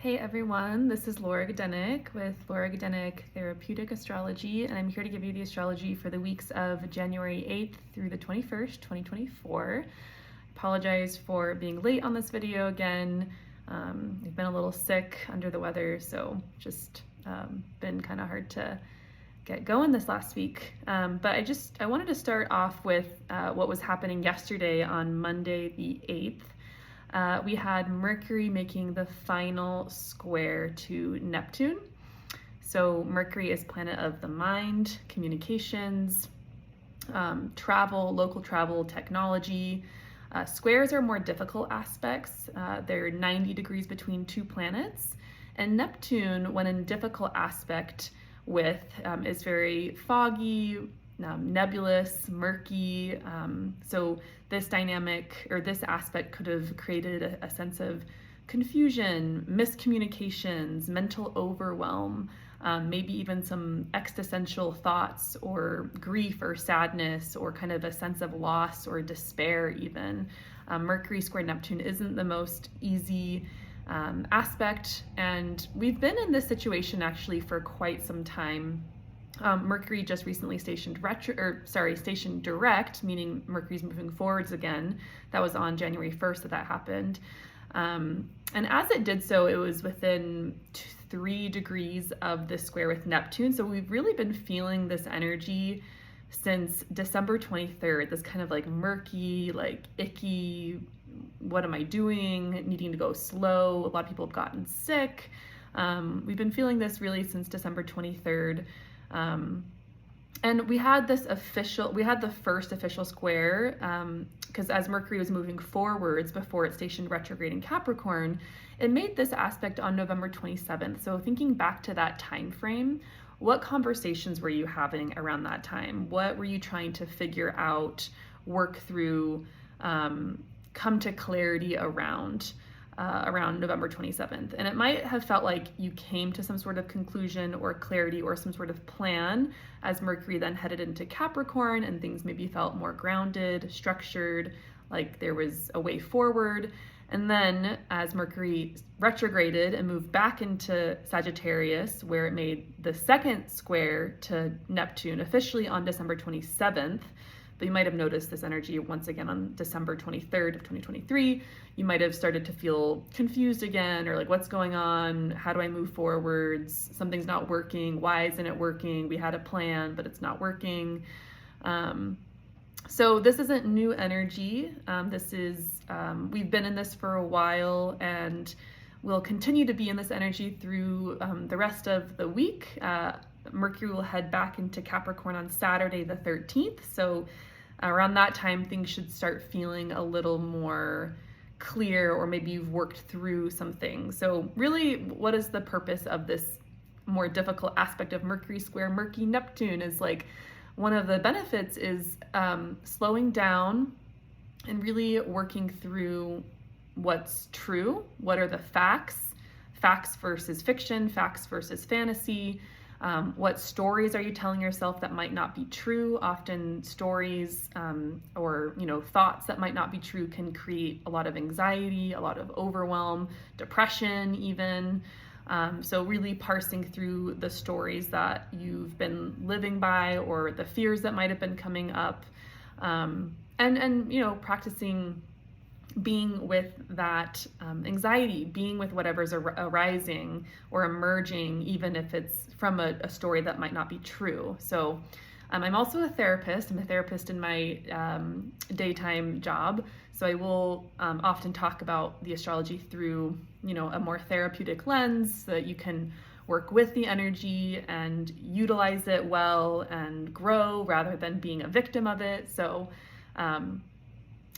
Hey everyone, this is Laura Gdenik with Laura Gdenik Therapeutic Astrology, and I'm here to give you the astrology for the weeks of January 8th through the 21st, 2024. Apologize for being late on this video again. I've been a little sick, under the weather, so just been kind of hard to get going this last week. But I wanted to start off with what was happening yesterday on Monday the 8th. We had Mercury making the final square to Neptune. So Mercury is planet of the mind, communications, travel, local travel, technology. Squares are more difficult aspects. They're 90 degrees between two planets. And Neptune, when in difficult aspect with, is very foggy, nebulous, murky. So this dynamic or this aspect could have created a sense of confusion, miscommunications, mental overwhelm, maybe even some existential thoughts or grief or sadness or kind of a sense of loss or despair even. Mercury square Neptune isn't the most easy aspect, and we've been in this situation actually for quite some time. Mercury just recently stationed direct, meaning Mercury's moving forwards again. That was on January 1st that happened. And as it did so, it was within 3 degrees of the square with Neptune. So we've really been feeling this energy since December 23rd, this kind of like murky, like icky, what am I doing, needing to go slow. A lot of people have gotten sick. We've been feeling this really since December 23rd. And we had the first official square, because as Mercury was moving forwards before it stationed retrograde in Capricorn, it made this aspect on November 27th. So thinking back to that time frame, what conversations were you having around that time? What were you trying to figure out, work through, come to clarity around November 27th. And it might have felt like you came to some sort of conclusion or clarity or some sort of plan as Mercury then headed into Capricorn, and things maybe felt more grounded, structured, like there was a way forward. And then as Mercury retrograded and moved back into Sagittarius, where it made the second square to Neptune officially on December 27th, but you might have noticed this energy once again on December 23rd of 2023. You might have started to feel confused again, or like, what's going on? How do I move forwards? Something's not working. Why isn't it working? We had a plan, but it's not working. So this isn't new energy. We've been in this for a while, and we'll continue to be in this energy through the rest of the week. Mercury will head back into Capricorn on Saturday the 13th. So around that time, things should start feeling a little more clear, or maybe you've worked through some things. So really, what is the purpose of this more difficult aspect of Mercury square Mercury Neptune? Is like, one of the benefits is slowing down and really working through what's true. What are the facts versus fiction, facts versus fantasy. What stories are you telling yourself that might not be true? Often stories or thoughts that might not be true can create a lot of anxiety, a lot of overwhelm, depression even. So really parsing through the stories that you've been living by, or the fears that might have been coming up, and practicing being with that anxiety, being with whatever's arising or emerging, even if it's from a story that might not be true. So I'm also a therapist. I'm a therapist in my daytime job. So I will often talk about the astrology through, a more therapeutic lens, so that you can work with the energy and utilize it well and grow rather than being a victim of it. So,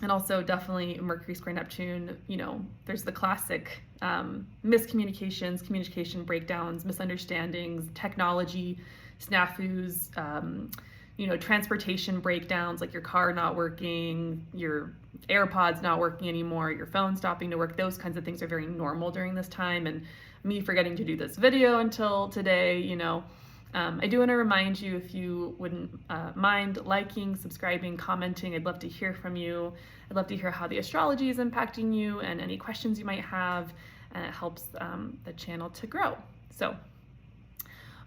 and also definitely Mercury square Neptune, there's the classic miscommunications, communication breakdowns, misunderstandings, technology snafus, transportation breakdowns, like your car not working, your AirPods not working anymore, your phone stopping to work. Those kinds of things are very normal during this time. And me forgetting to do this video until today, I do want to remind you, if you wouldn't mind liking, subscribing, commenting, I'd love to hear from you. I'd love to hear how the astrology is impacting you and any questions you might have. and it helps the channel to grow. So,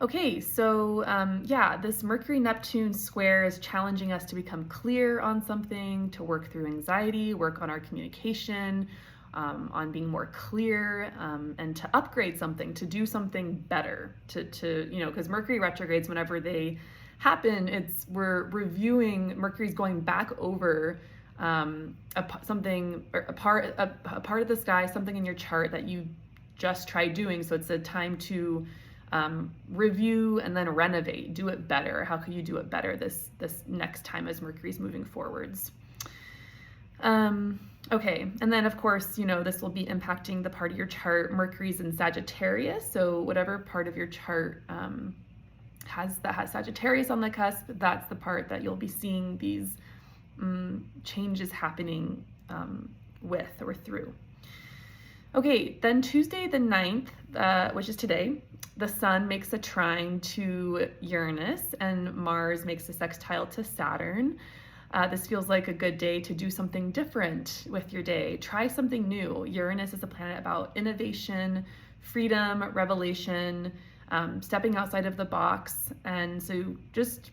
okay, so yeah, this Mercury-Neptune square is challenging us to become clear on something, to work through anxiety, work on our communication, on being more clear, and to upgrade something, to do something better, to because Mercury retrogrades, whenever they happen, we're reviewing. Mercury's going back over a part of the sky, something in your chart that you just tried doing. So it's a time to review and then renovate, do it better. How can you do it better this next time as Mercury's moving forwards? Okay, and then of course, this will be impacting the part of your chart. Mercury's in Sagittarius, so whatever part of your chart has Sagittarius on the cusp, that's the part that you'll be seeing these changes happening with or through. Okay, then Tuesday the 9th, which is today, the Sun makes a trine to Uranus and Mars makes a sextile to Saturn. This feels like a good day to do something different with your day. Try something new. Uranus is a planet about innovation, freedom, revelation, stepping outside of the box. And so just,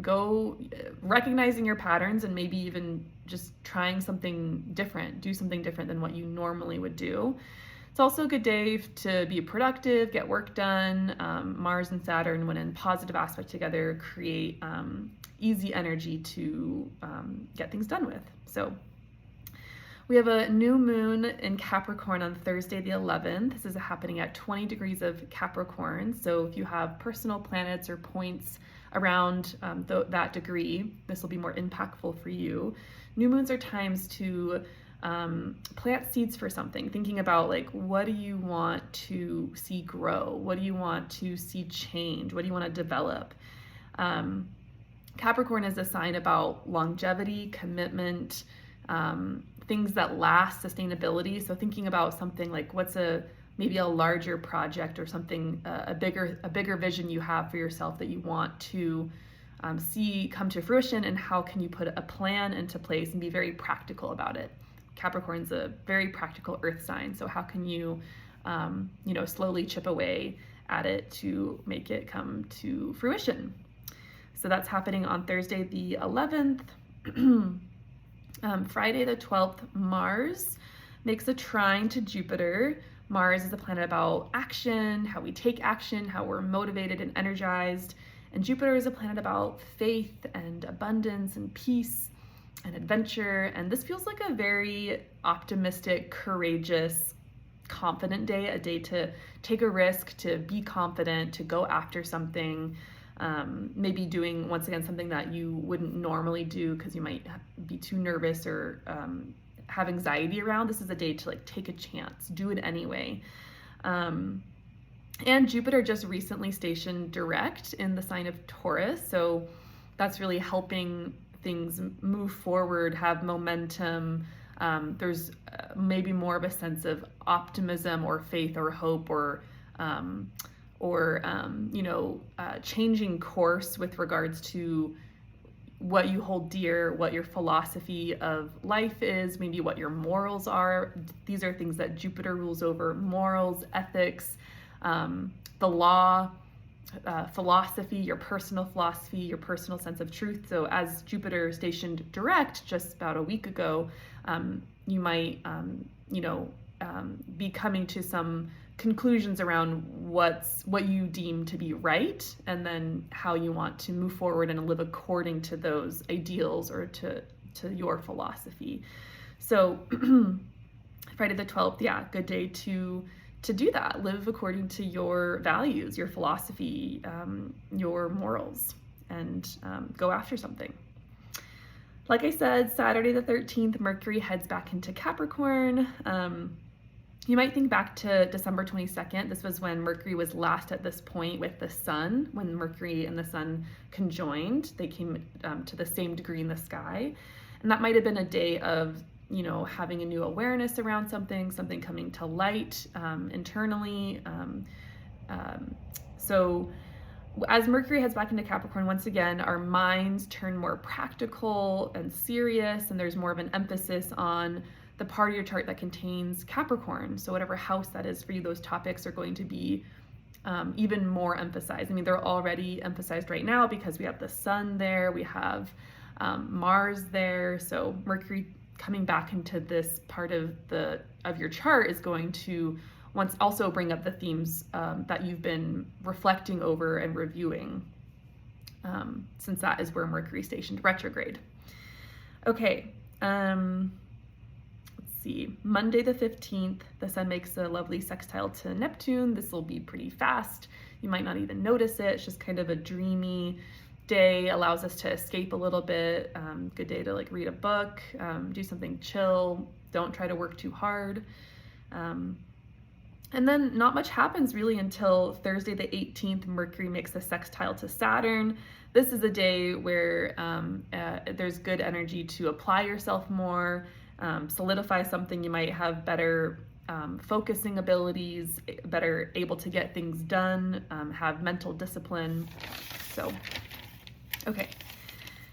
go recognizing your patterns and maybe even just trying something different. Do something different than what you normally would do. It's also a good day to be productive, get work done. Mars and Saturn, when in positive aspect together, create easy energy to get things done with. So we have a new moon in Capricorn on Thursday the 11th. This is happening at 20 degrees of Capricorn. So if you have personal planets or points around that degree, this will be more impactful for you. New moons are times to plant seeds for something, thinking about what do you want to see grow? What do you want to see change? What do you want to develop? Capricorn is a sign about longevity, commitment, things that last, sustainability. So thinking about something like what's maybe a larger project or something, a bigger vision you have for yourself that you want to see come to fruition, and how can you put a plan into place and be very practical about it. Capricorn's a very practical earth sign, so how can you slowly chip away at it to make it come to fruition. So that's happening on Thursday the 11th. Friday the 12th, Mars makes a trine to Jupiter. Mars is a planet about action, how we take action, how we're motivated and energized. And Jupiter is a planet about faith and abundance and peace and adventure. And this feels like a very optimistic, courageous, confident day, a day to take a risk, to be confident, to go after something. Maybe doing, once again, something that you wouldn't normally do because you might be too nervous or have anxiety around. This is a day to take a chance, do it anyway. And Jupiter just recently stationed direct in the sign of Taurus, so that's really helping things move forward, have momentum. There's maybe more of a sense of optimism or faith or hope or changing course with regards to what you hold dear, what your philosophy of life is, maybe what your morals are. These are things that Jupiter rules over: morals, ethics, the law, philosophy, your personal philosophy, your personal sense of truth. So as Jupiter stationed direct just about a week ago, you might, be coming to some conclusions around what you deem to be right, and then how you want to move forward and live according to those ideals or to your philosophy. So Friday the 12th, yeah, good day to do that. Live according to your values, your philosophy, your morals, and go after something. Like I said, Saturday the 13th, Mercury heads back into Capricorn. You might think back to December 22nd. This was when Mercury was last at this point with the Sun. When Mercury and the Sun conjoined, they came to the same degree in the sky. And that might have been a day of, having a new awareness around something coming to light internally. So as Mercury heads back into Capricorn, once again, our minds turn more practical and serious, and there's more of an emphasis on the part of your chart that contains Capricorn. So whatever house that is for you, those topics are going to be even more emphasized. I mean, they're already emphasized right now because we have the sun there, we have Mars there. So Mercury coming back into this part of your chart is going to also bring up the themes that you've been reflecting over and reviewing, since that is where Mercury stationed retrograde. Okay, let's see. Monday the 15th, the sun makes a lovely sextile to Neptune. This will be pretty fast. You might not even notice it. It's just kind of a dreamy day, allows us to escape a little bit. Good day to like read a book, do something chill. Don't try to work too hard. And then not much happens really until Thursday the 18th. Mercury makes a sextile to Saturn. This is a day where there's good energy to apply yourself more, solidify something. You might have better focusing abilities, better able to get things done, have mental discipline. So, okay.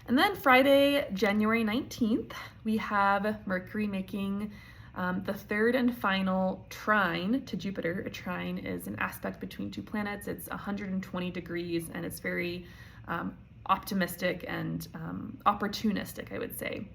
And then Friday, January 19th, we have Mercury making the third and final trine to Jupiter. A trine is an aspect between two planets. It's 120 degrees and it's very optimistic and opportunistic, I would say.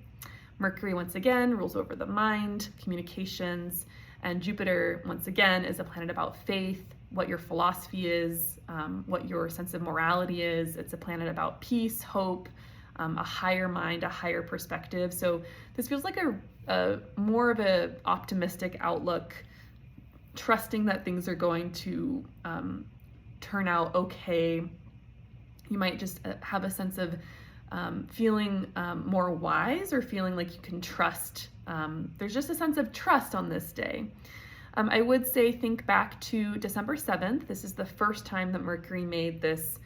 Mercury, once again, rules over the mind, communications, and Jupiter, once again, is a planet about faith, what your philosophy is, what your sense of morality is. It's a planet about peace, hope, a higher mind, a higher perspective. So this feels like a more of a optimistic outlook, trusting that things are going to turn out okay. You might just have a sense of feeling more wise, or feeling like you can trust. There's just a sense of trust on this day. I would say think back to December 7th. This is the first time that Mercury made this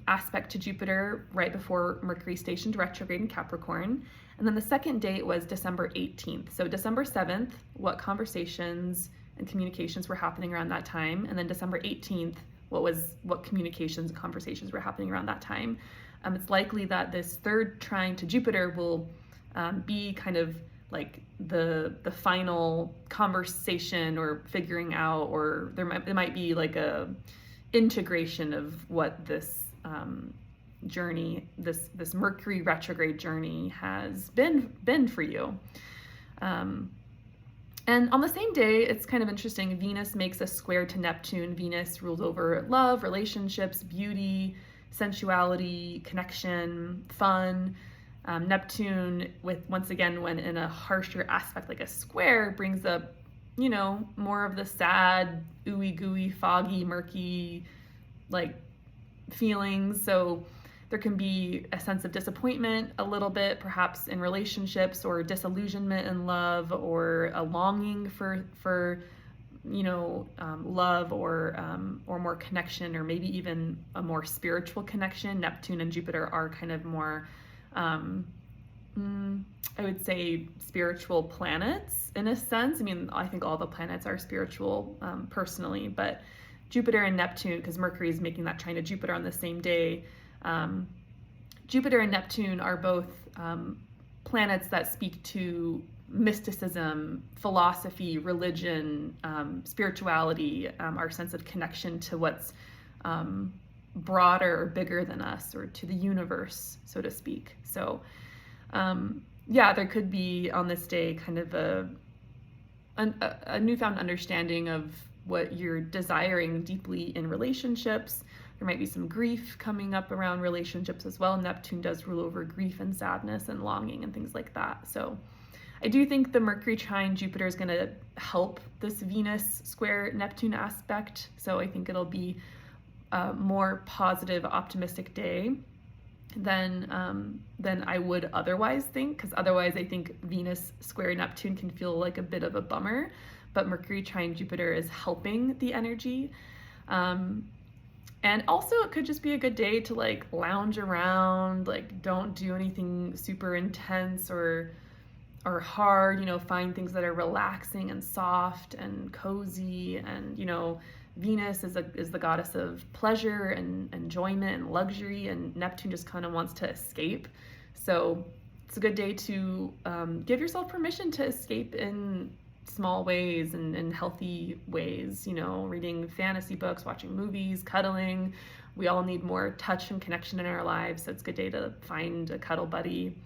aspect to Jupiter right before Mercury stationed retrograde in Capricorn. And then the second date was December 18th. So December 7th, what conversations and communications were happening around that time? And then December 18th, what communications and conversations were happening around that time? It's likely that this third trine to Jupiter will be kind of like the final conversation or figuring out, or there might be like a integration of what this journey, this Mercury retrograde journey has been for you. And on the same day, it's kind of interesting, Venus makes a square to Neptune. Venus rules over love, relationships, beauty, sensuality, connection, fun. Neptune, once again, when in a harsher aspect like a square, brings up, more of the sad, ooey gooey, foggy, murky, like feelings. So there can be a sense of disappointment a little bit, perhaps in relationships, or disillusionment in love, or a longing for love, or more connection, or maybe even a more spiritual connection. Neptune and Jupiter are kind of more, I would say, spiritual planets in a sense. I mean, I think all the planets are spiritual personally, but Jupiter and Neptune, because Mercury is making that trine to Jupiter on the same day, Jupiter and Neptune are both planets that speak to mysticism, philosophy, religion, spirituality, our sense of connection to what's broader or bigger than us, or to the universe, so to speak. So there could be on this day kind of a newfound understanding of what you're desiring deeply in relationships. There might be some grief coming up around relationships as well. Neptune does rule over grief and sadness and longing and things like that. So I do think the Mercury trine Jupiter is going to help this Venus square Neptune aspect. So I think it'll be a more positive, optimistic day than I would otherwise think, because otherwise I think Venus square Neptune can feel like a bit of a bummer, but Mercury trine Jupiter is helping the energy. And also it could just be a good day to like lounge around, like don't do anything super intense or hard, find things that are relaxing and soft and cozy. And, Venus is the goddess of pleasure and enjoyment and luxury, and Neptune just kind of wants to escape. So it's a good day to give yourself permission to escape in small ways and in healthy ways, you know, reading fantasy books, watching movies, cuddling. We all need more touch and connection in our lives, so it's a good day to find a cuddle buddy.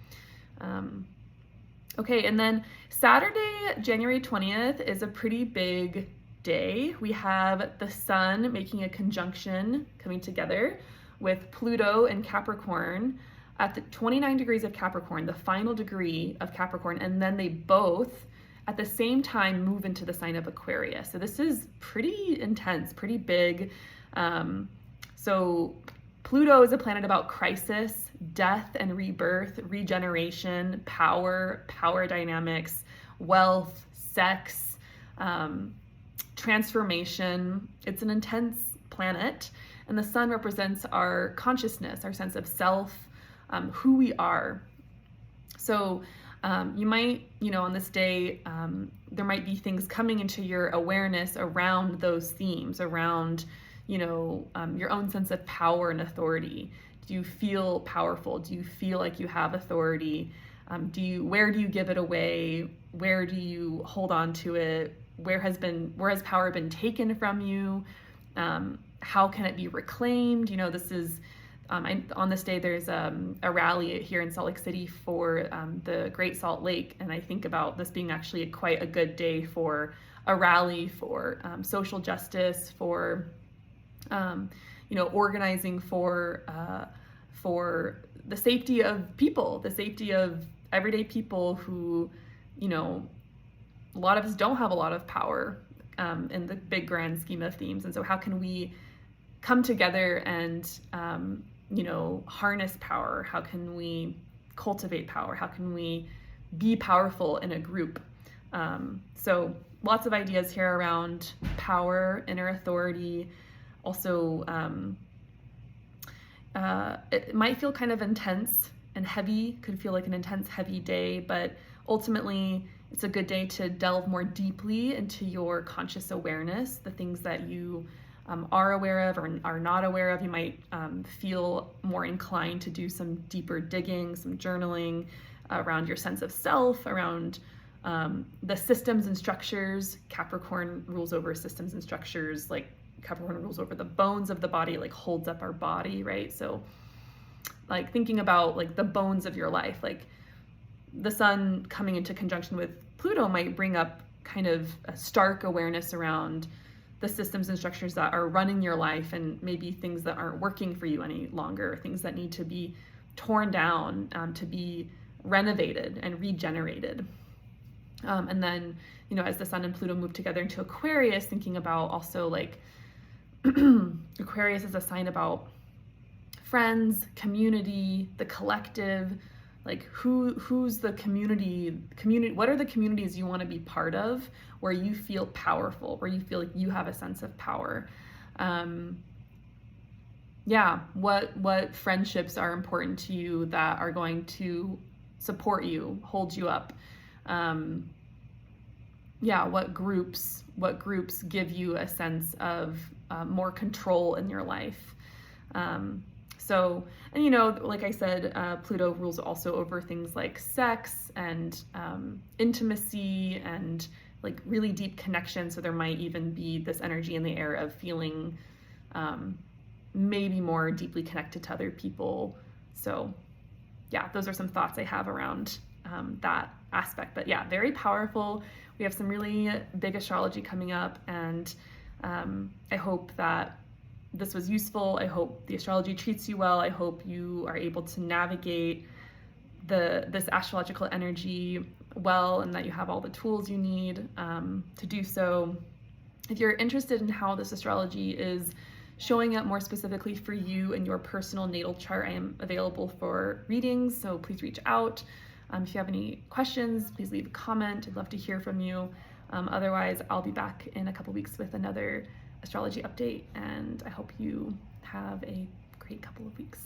Okay, and then Saturday, January 20th is a pretty big day. We have the sun making a conjunction coming together with Pluto and Capricorn at the 29 degrees of Capricorn, the final degree of Capricorn, and then they both at the same time move into the sign of Aquarius. So this is pretty intense, pretty big. So Pluto is a planet about crisis, death and rebirth, regeneration, power dynamics, wealth, sex, transformation. It's an intense planet, and the sun represents our consciousness, our sense of self, who we are. So you might, you know, on this day, there might be things coming into your awareness around those themes, around, you know, your own sense of power and authority. Do you feel powerful? Do you feel like you have authority? Where do you give it away? Where do you hold on to it? Where has power been taken from you? How can it be reclaimed? You know, this is, on this day, there's a rally here in Salt Lake City for the Great Salt Lake, and I think about this being actually quite a good day for a rally for social justice, for you know, organizing for the safety of people, the safety of everyday people who, you know, a lot of us don't have a lot of power in the big grand scheme of themes. And so how can we come together and, you know, harness power? How can we cultivate power? How can we be powerful in a group? So lots of ideas here around power, inner authority. Also, it might feel kind of intense and heavy, could feel like an intense, heavy day, but ultimately it's a good day to delve more deeply into your conscious awareness, the things that you are aware of or are not aware of. You might feel more inclined to do some deeper digging, some journaling around your sense of self, around the systems and structures. Capricorn rules over systems and structures, like Capricorn rules over the bones of the body, like holds up our body, right? So like thinking about like the bones of your life, like the sun coming into conjunction with Pluto might bring up kind of a stark awareness around the systems and structures that are running your life, and maybe things that aren't working for you any longer, things that need to be torn down, to be renovated and regenerated. And then, you know, as the sun and Pluto move together into Aquarius, thinking about also like Aquarius is a sign about friends, community, the collective, like who's the community, what are the communities you want to be part of, where you feel powerful, where you feel like you have a sense of power. Yeah, what friendships are important to you that are going to support you, hold you up? Yeah, what groups give you a sense of more control in your life? So, and you know, like I said, Pluto rules also over things like sex and intimacy and like really deep connection. So there might even be this energy in the air of feeling maybe more deeply connected to other people. So yeah, those are some thoughts I have around that aspect. But yeah, very powerful. We have some really big astrology coming up, and I hope that this was useful. I hope the astrology treats you well. I hope you are able to navigate this astrological energy well, and that you have all the tools you need to do so. If you're interested in how this astrology is showing up more specifically for you in your personal natal chart, I am available for readings, so please reach out. If you have any questions, please leave a comment. I'd love to hear from you. Otherwise, I'll be back in a couple weeks with another astrology update, and I hope you have a great couple of weeks.